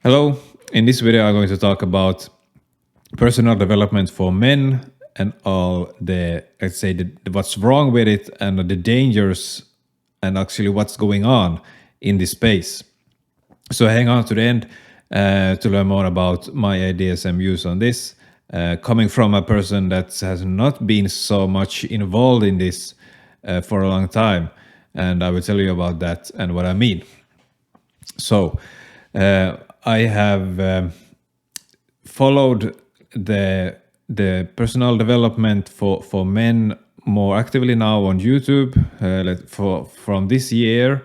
Hello, in this video I'm going to talk about personal development for men and all the, let's say, what's wrong with it and the dangers and actually what's going on in this space. So hang on to the end to learn more about my ideas and views on this, coming from a person that has not been so much involved in this for a long time. And I will tell you about that and what I mean. So I have followed the personal development for men more actively now on YouTube from this year.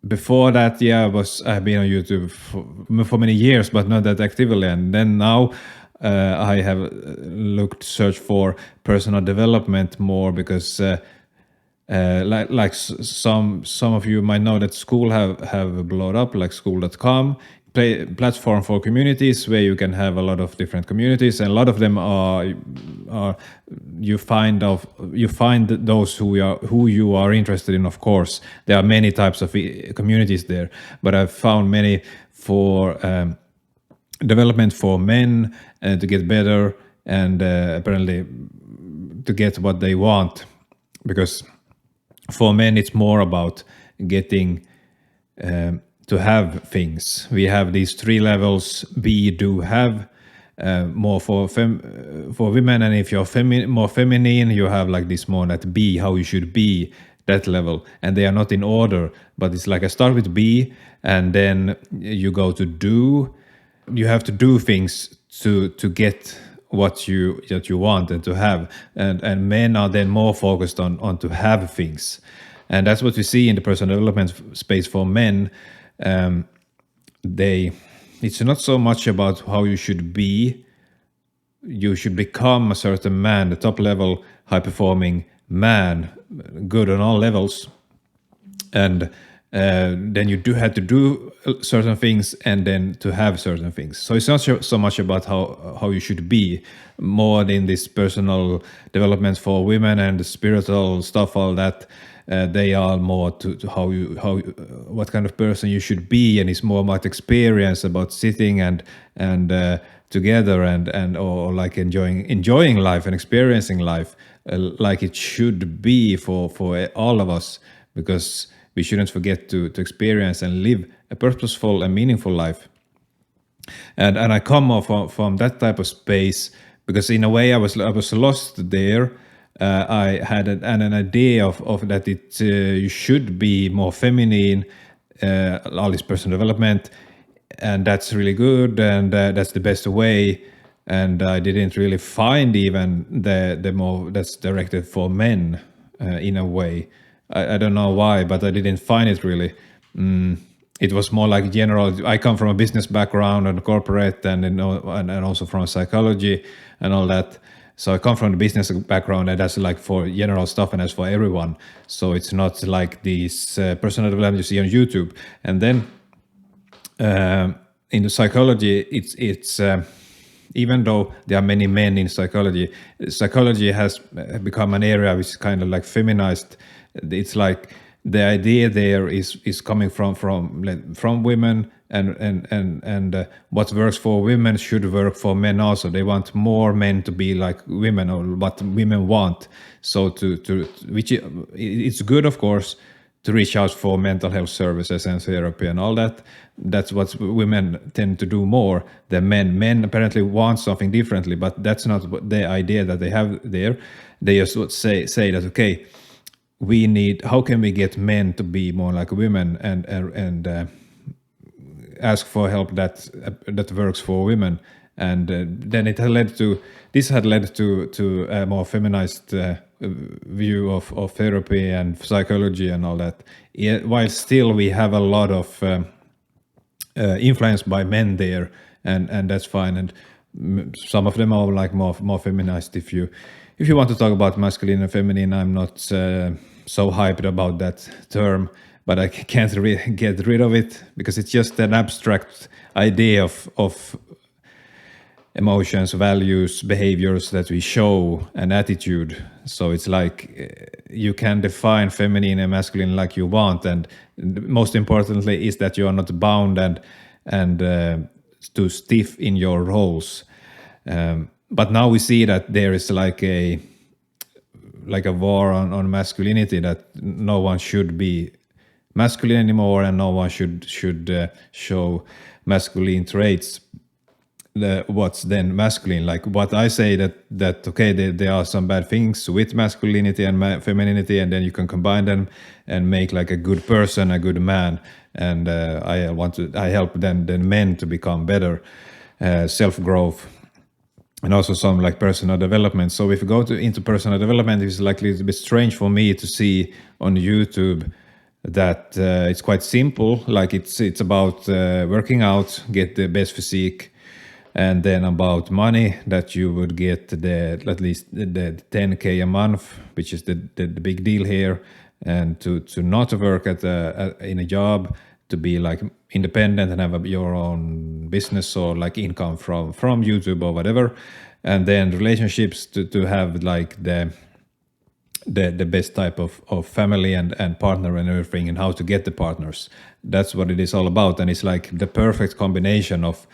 Before that, I've been on YouTube for many years, but not that actively. And then now I have searched for personal development more because some of you might know that school have blown up, like school.com, platform for communities where you can have a lot of different communities, and a lot of them are you find those who you are interested in. Of course, there are many types of communities there, but I've found many for development for men to get better and apparently to get what they want, because for men it's more about getting to have things. We have these three levels: be, do, have. More for women, and if you're more feminine, you have like this more that be, how you should be, that level. And they are not in order, but it's like I start with be, and then you go to do. You have to do things to get what you want and to have, and men are then more focused on to have things, and that's what we see in the personal development space for men. It's not so much about how you should be. You should become a certain man, the top level high performing man, good on all levels, and then you do have to do certain things and then to have certain things. So it's not so much about how you should be, more in this personal development for women and the spiritual stuff, all that. They are more to what kind of person you should be, and it's more about experience, about sitting and together and or like enjoying life and experiencing life like it should be for all of us, because we shouldn't forget to experience and live a purposeful and meaningful life. And I come from that type of space because in a way I was lost there. I had an idea of that you should be more feminine, all this personal development, and that's really good, and that's the best way. And I didn't really find even the more that's directed for men in a way. I don't know why, but I didn't find it really. It was more like general. I come from a business background and corporate, and also from psychology and all that. So I come from the business background, and that's like for general stuff, and that's for everyone. So it's not like these personal development you see on YouTube. And then in the psychology, it's even though there are many men in psychology, psychology has become an area which is kind of like feminized. It's like the idea there is coming from women, and what works for women should work for men also. They want more men to be like women, or what women want. So which it's good, of course, to reach out for mental health services and therapy and all that. That's what women tend to do more than men. Men apparently want something differently, but that's not the idea that they have there. They just say that, okay, how can we get men to be more like women, and ask for help that works for women. And then it had led to a more feminized view of therapy and psychology and all that. While still we have a lot of influence by men there, and that's fine. And some of them are like more feminized. If you want to talk about masculine and feminine, I'm not so hyped about that term, but I can't get rid of it because it's just an abstract idea of emotions, values, behaviors that we show, and attitude. So it's like you can define feminine and masculine like you want, and most importantly is that you are not bound and too stiff in your roles. But now we see that there is like a war on masculinity, that no one should be masculine anymore, and no one should show masculine traits. What's then masculine? Like what I say, that okay, there are some bad things with masculinity and femininity, and then you can combine them and make like a good person, a good man. And I help then men to become better, self growth, and also some like personal development. So if you go into personal development, it's like a little bit strange for me to see on YouTube that it's quite simple. Like it's about working out, get the best physique, and then about money, that you would get at least the 10K a month, which is the big deal here, and to not work in a job, to be like independent and have your own business or like income from YouTube or whatever, and then relationships, to have like the best type of family and partner and everything, and how to get the partners. That's what it is all about, and it's like the perfect combination of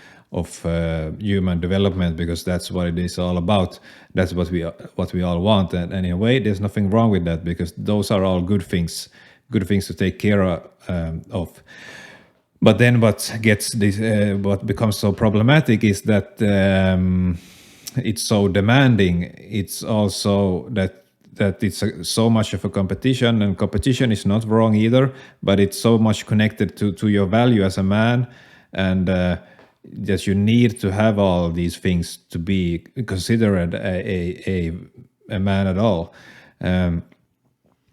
human development, because that's what it is all about. That's what we all want, and in a way, there's nothing wrong with that, because those are all good things to take care of. But then what becomes so problematic is that it's so demanding. It's also that it's so much of a competition, and competition is not wrong either, but it's so much connected to your value as a man, and that you need to have all these things to be considered a man at all.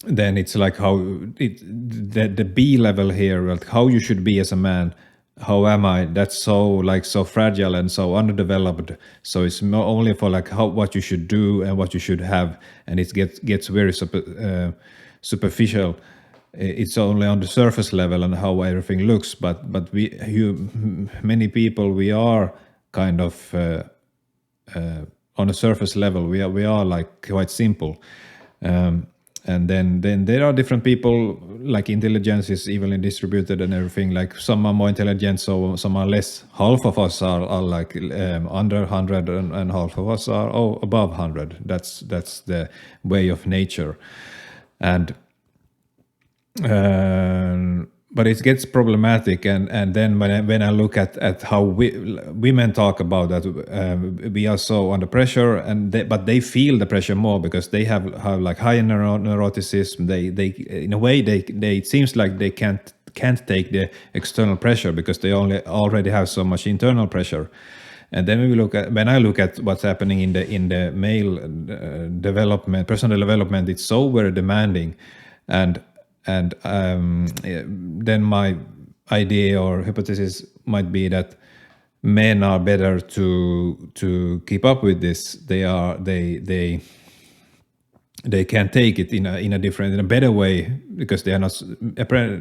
Then it's like the B level here, like how you should be as a man. How am I? That's so fragile and so underdeveloped. So it's not only for like what you should do and what you should have, and it gets very superficial. It's only on the surface level and how everything looks. But many people, we are kind of on a surface level. We are like quite simple. And then there are different people, like intelligence is evenly distributed and everything. Like some are more intelligent, so some are less. Half of us are like under 100, and half of us are above 100. That's the way of nature. And but it gets problematic, and then when I look at how women talk about that, we are so under pressure, but they feel the pressure more, because they have like higher neuroticism. They in a way they it seems like they can't take the external pressure, because they already have so much internal pressure. And then when I look at what's happening in the male development, personal development, it's so very demanding, and then my idea or hypothesis might be that men are better to keep up with this. They can take it in a better way, because they are not,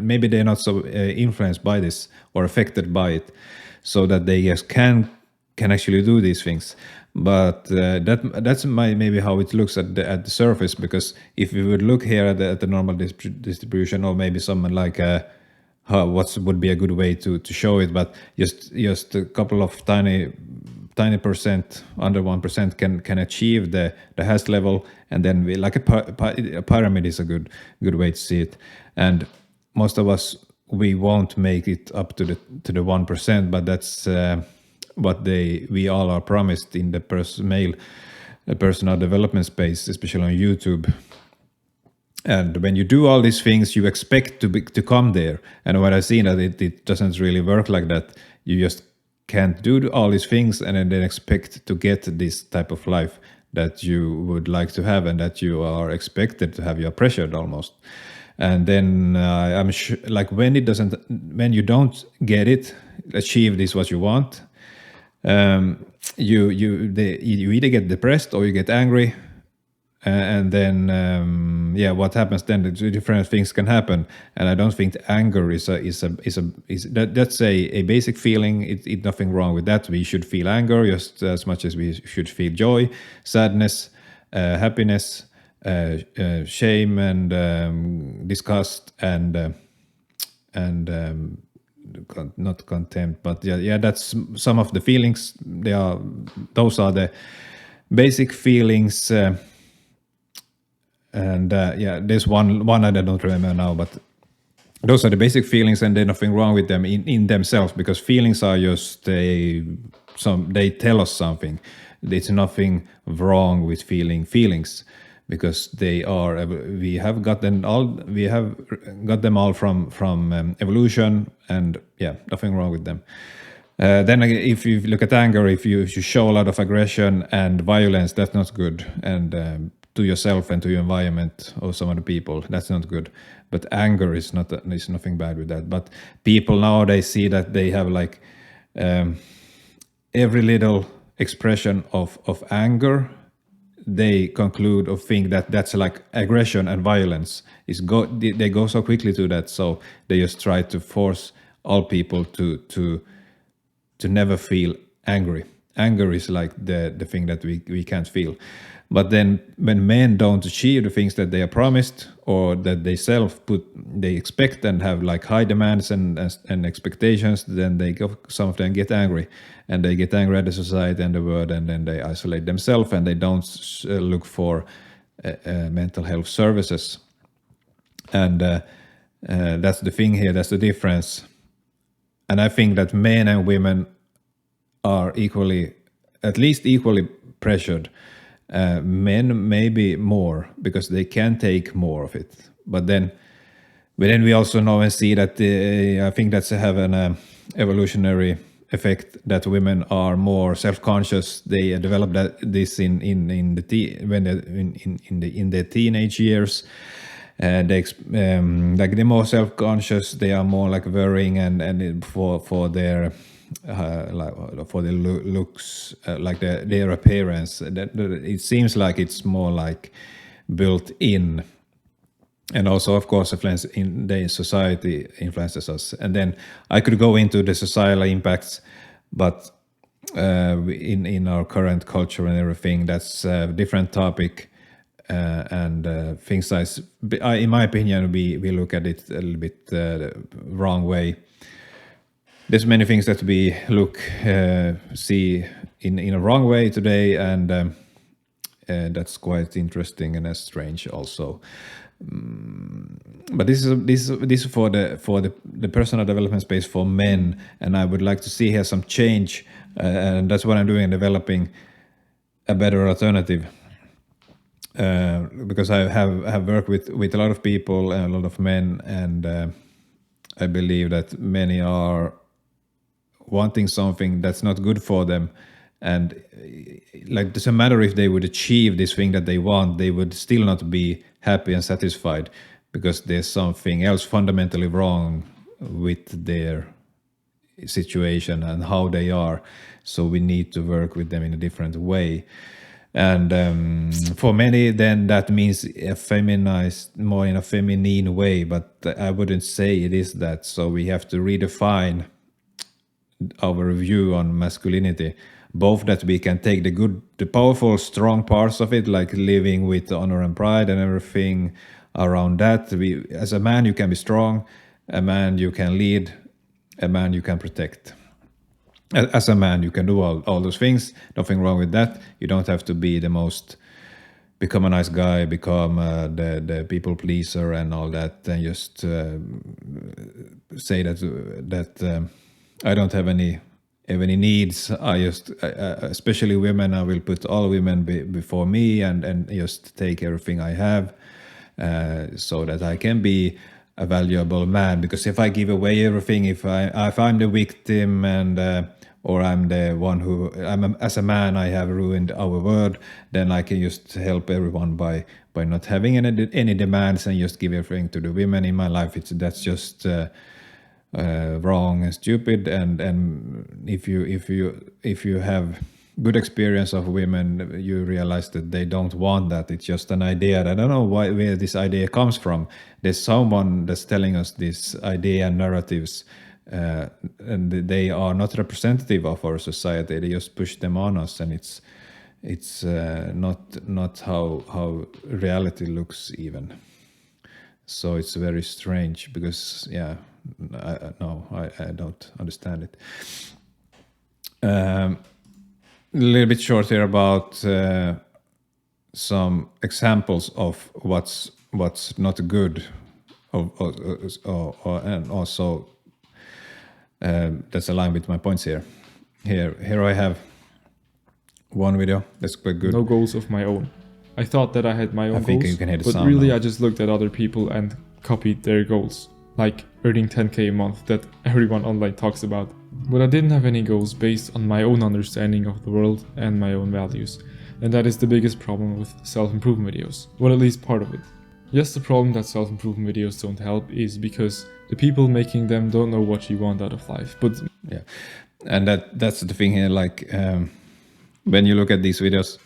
maybe they're not so influenced by this or affected by it, so that they just can actually do these things. But that's maybe how it looks at the surface, because if we would look here at the normal distribution, or maybe someone like what would be a good way to show it, but just a couple of tiny percent, under 1%, can achieve the highest level, and then we like a pyramid is a good way to see it. And most of us, we won't make it up to the 1%, but that's what we all are promised in the male personal development space, especially on YouTube. And when you do all these things, you expect to come there. And what I've seen, that it doesn't really work like that. You just can't do all these things and then expect to get this type of life that you would like to have, and that you are expected to have. You're pressured almost. And then I'm sure, like when you don't get it, achieve this what you want, you either get depressed or you get angry, and then yeah, what happens then? The different things can happen, and I don't think anger is that's a basic feeling. It nothing wrong with that. We should feel anger just as much as we should feel joy, sadness, happiness, shame, and disgust, and not contempt, but yeah, that's some of the feelings. Those are the basic feelings. And yeah, there's one I don't remember now, but those are the basic feelings, and there's nothing wrong with them in themselves, because feelings are just they tell us something. There's nothing wrong with feeling feelings, because they are, we have got them all from evolution, and yeah, nothing wrong with them. Then if you look at anger, if you show a lot of aggression and violence, that's not good. And to yourself and to your environment or some other people, that's not good. But anger is not, there's nothing bad with that. But people nowadays see that they have like every little expression of anger, they conclude or think that that's like aggression and violence. They go so quickly to that, so they just try to force all people to never feel angry. Anger is like the thing that we can't feel. But then when men don't achieve the things that they are promised, or that they expect and have like high demands and expectations, then some of them get angry, and they get angry at the society and the world, and then they isolate themselves, and they don't look for mental health services. And that's the thing here, that's the difference. And I think that men and women are at least equally pressured. Men maybe more, because they can take more of it. But then we also know and see that I think that's have an evolutionary effect, that women are more self-conscious. They develop this in their teenage years. Like they're more self-conscious. They are more like worrying and for their looks, like their appearance. That it seems like it's more like built in, and also of course influence in the society influences us. And then I could go into the societal impacts, but in our current culture and everything, that's a different topic. And things in my opinion, we look at it a little bit wrong way. There's many things that we see in a wrong way today, and that's quite interesting and strange also. But this is for the personal development space for men, and I would like to see here some change, and that's what I'm doing, developing a better alternative. Because I have worked with a lot of people and a lot of men, and I believe that many are wanting something that's not good for them, and like it doesn't matter if they would achieve this thing that they want, they would still not be happy and satisfied, because there's something else fundamentally wrong with their situation and how they are. So we need to work with them in a different way. And for many, then that means a feminized, more in a feminine way, but I wouldn't say it is that. So we have to redefine our view on masculinity, both that we can take the powerful, strong parts of it, like living with honor and pride and everything around that. As a man, you can be strong. A man, you can lead. A man, you can protect. As a man, you can do all those things. Nothing wrong with that. You don't have to be become a nice guy, become the people pleaser and all that, and just say that I don't have any needs. I just, especially women, I will put all women before me and just take everything I have, so that I can be a valuable man. Because if I give away everything, if I'm the victim and or I'm the one who as a man I have ruined our world, then I can just help everyone by not having any demands and just give everything to the women in my life. That's just wrong and stupid. And if you have good experience of women, you realize that they don't want that. It's just an idea. I don't know where this idea comes from. There's someone that's telling us this idea and narratives, and they are not representative of our society. They just push them on us, and it's not how reality looks even. So it's very strange because I don't understand it. A little bit short here about some examples of what's not good, and also that's aligned with my points here. Here I have one video that's quite good. No goals of my own. I thought that I had my own I think goals, you can hear the but sound really now. I just looked at other people and copied their goals, like earning 10k a month that everyone online talks about. But I didn't have any goals based on my own understanding of the world and my own values, and that is the biggest problem with self-improvement videos, well, at least part of it. Yes, the problem that self-improvement videos don't help is because the people making them don't know what you want out of life, but yeah, and that's the thing here, like when you look at these videos,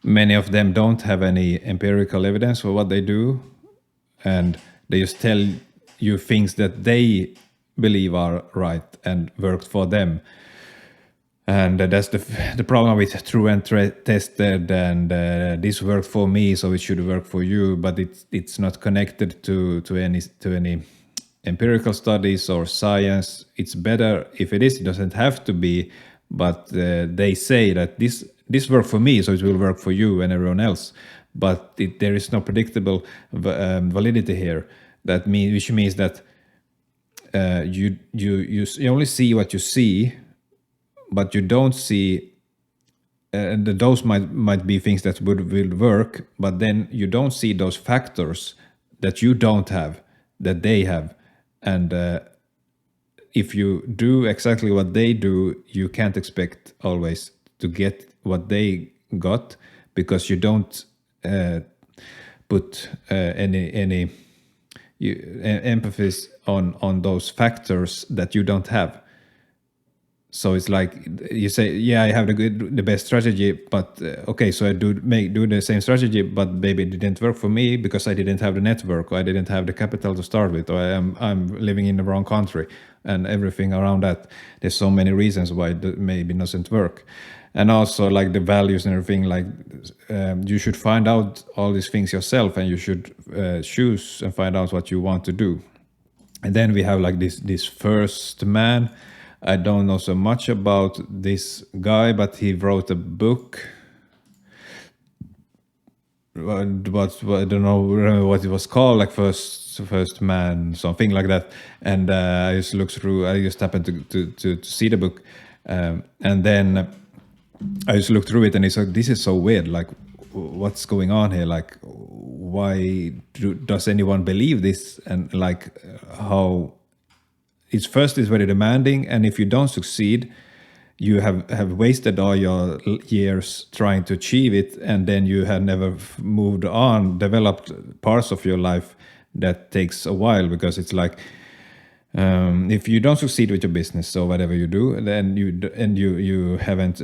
many of them don't have any empirical evidence for what they do, and they just tell you things that they believe are right and worked for them. And that's the problem with true and tested, and this worked for me, so it should work for you. But it's not connected to any empirical studies or science. It's better if it is. It doesn't have to be, but they say that this worked for me, so it will work for you and everyone else. But there is no predictable validity here. Which means that you only see what you see, but you don't see. Those might be things that will work, but then you don't see those factors that you don't have, that they have, and if you do exactly what they do, you can't expect always to get what they got, because you don't put any emphasis on those factors that you don't have. So it's like you say, yeah, I have the best strategy, but okay, so I do the same strategy, but maybe it didn't work for me because I didn't have the network, or I didn't have the capital to start with, or I'm living in the wrong country, and everything around that. There's so many reasons why it maybe doesn't work. And also like the values and everything, like you should find out all these things yourself, and you should choose and find out what you want to do. And then we have like this first man. I don't know so much about this guy, but he wrote a book. But I don't know what it was called, like first man, something like that. And I just looked through. I just happened to see the book, and then I just looked through it, and it's like, this is so weird. Like, what's going on here? Like, why does anyone believe this? And like, how it's very demanding, and if you don't succeed, you have wasted all your years trying to achieve it, and then you have never moved on, developed parts of your life that takes a while, because it's like if you don't succeed with your business or whatever you do, then you haven't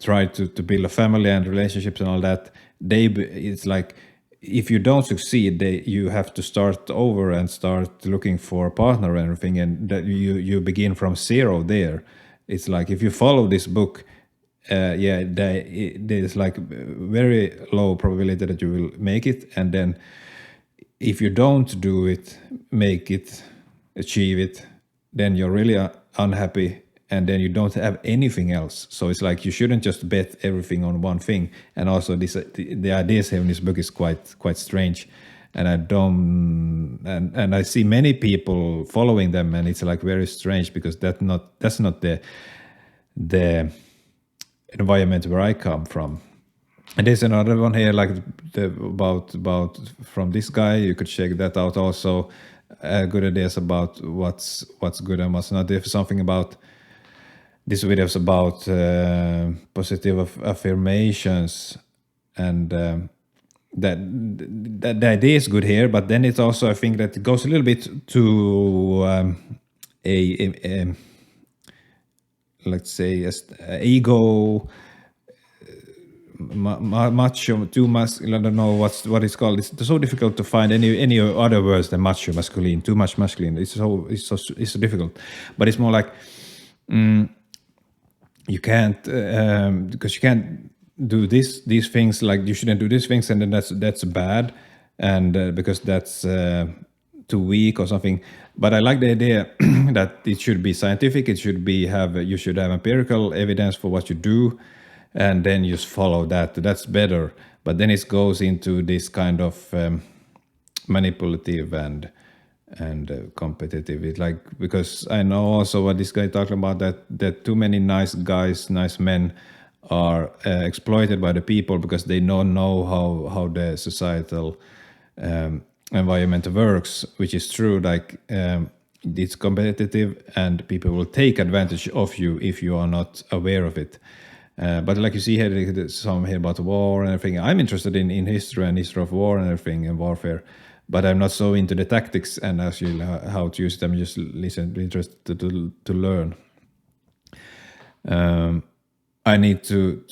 tried to build a family and relationships and all that. It's like, if you don't succeed, you have to start over and start looking for a partner and everything, and that you begin from zero there. It's like, if you follow this book, there's like very low probability that you will make it, and then if you don't do it, make it, achieve it, then you're really unhappy, and then you don't have anything else. So it's like, you shouldn't just bet everything on one thing. And also the ideas here in this book is quite strange, and I see many people following them, and it's like very strange, because that's not the environment where I come from. And there's another one here, like about from this guy. You could check that out also. Good ideas about what's good and what's not. There's something about this video is about positive affirmations, and that the idea is good here, but then it's also, I think that it goes a little bit to a let's say ego macho, too masculine. I don't know what it's called. It's so difficult to find any other words than macho, masculine. Too much masculine. It's so difficult. But it's more like you can't because you can't do these things, like you shouldn't do these things, and then that's bad, and because that's too weak or something. But I like the idea that it should be scientific. It should be you should have empirical evidence for what you do, and then you just follow that. That's better. But then it goes into this kind of manipulative and competitive. It's like, because I know also what this guy talked about, that too many nice guys, nice men are exploited by the people because they don't know how the societal environment works, which is true. Like it's competitive and people will take advantage of you if you are not aware of it. But like you see here, there's some here about war and everything. I'm interested in history and history of war and everything and warfare, but I'm not so into the tactics and actually how to use them. Just interested to learn. I need to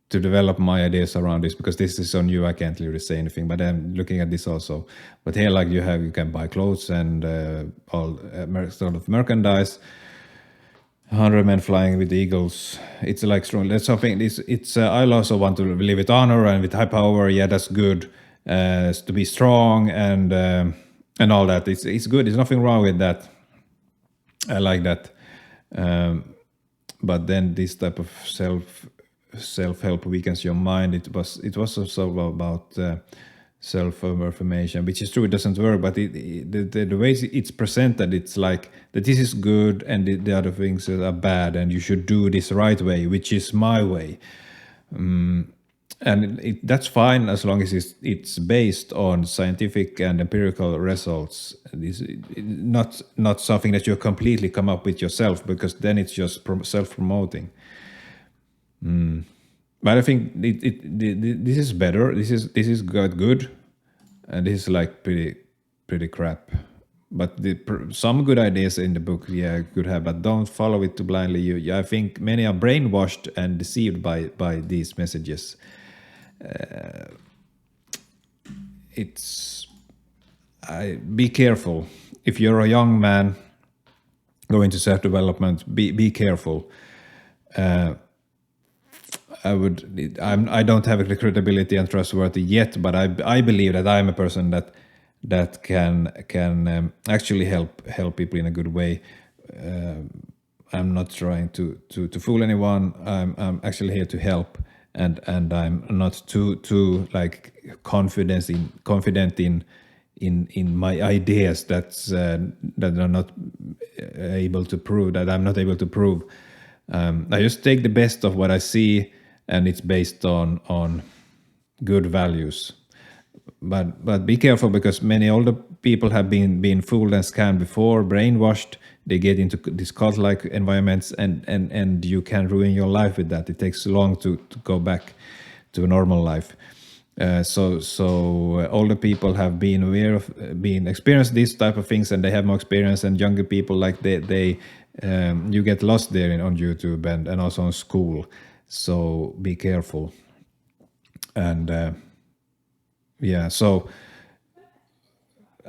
develop my ideas around this, because this is so new. I can't really say anything, but I'm looking at this also. But here, like you can buy clothes and all sort of merchandise. 100 men flying with eagles. It's like strong. That's something. It's. I also want to live with honor and with high power. Yeah, that's good. To be strong and all that. It's good. There's nothing wrong with that. I like that. But then this type of self-help weakens your mind. It was also about self-affirmation, which is true. It doesn't work, but the way it's presented, it's like that this is good and the other things are bad, and you should do this right way, which is my way. And that's fine as long as it's based on scientific and empirical results. It's not something that you completely come up with yourself, because then it's just self-promoting. But I think this is better. This is good, and this is like pretty crap. But some good ideas in the book, yeah, could have, but don't follow it too blindly. I think many are brainwashed and deceived by these messages. Be careful if you're a young man going to self-development. Be careful. I don't have the credibility and trustworthy yet, but I believe that I'm a person that can actually help people in a good way. I'm not trying to fool anyone. I'm actually here to help, and I'm not too like confident in my ideas that are not able to prove, that I'm not able to prove. I just take the best of what I see, and it's based on good values. But be careful, because many older people have been fooled and scammed before, brainwashed. They get into this cult-like environments, and you can ruin your life with that. It takes long to go back to a normal life. So older people have been aware of, experienced these type of things, and they have more experience. And younger people, like they you get lost there on YouTube and also on school. So be careful. And yeah, so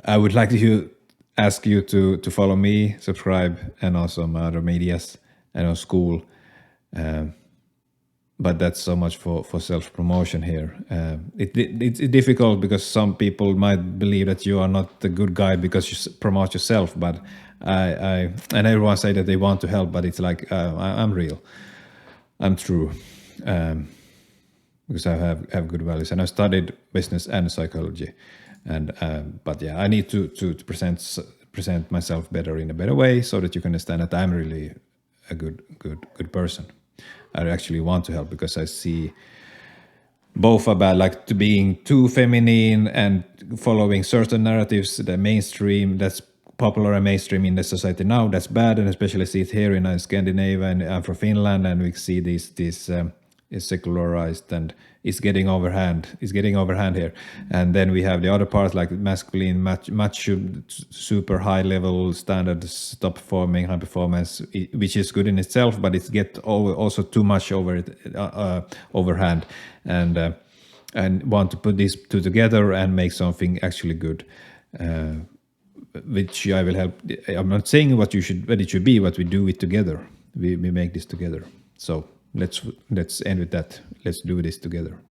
I would like to ask you to follow me, subscribe, and also my other medias and on school. But that's so much for self-promotion here. It's difficult because some people might believe that you are not the good guy because you promote yourself. But and everyone say that they want to help, but it's like I'm real, I'm true, because I have good values, and I studied business and psychology. And but yeah, I need to present myself better in a better way, so that you can understand that I'm really a good person. I actually want to help, because I see both about like to being too feminine and following certain narratives, the mainstream that's popular and mainstream in the society now. That's bad, and especially see it here in Scandinavia, and I'm from Finland, and we see this is secularized and is getting overhand here. And then we have the other part, like masculine, macho, super high level standards, top performing, high performance, which is good in itself, but it's also too much overhand, and want to put these two together and make something actually good, which I will help. I'm not saying what it should be, but we do it together. We make this together. So let's end with that. Let's do this together.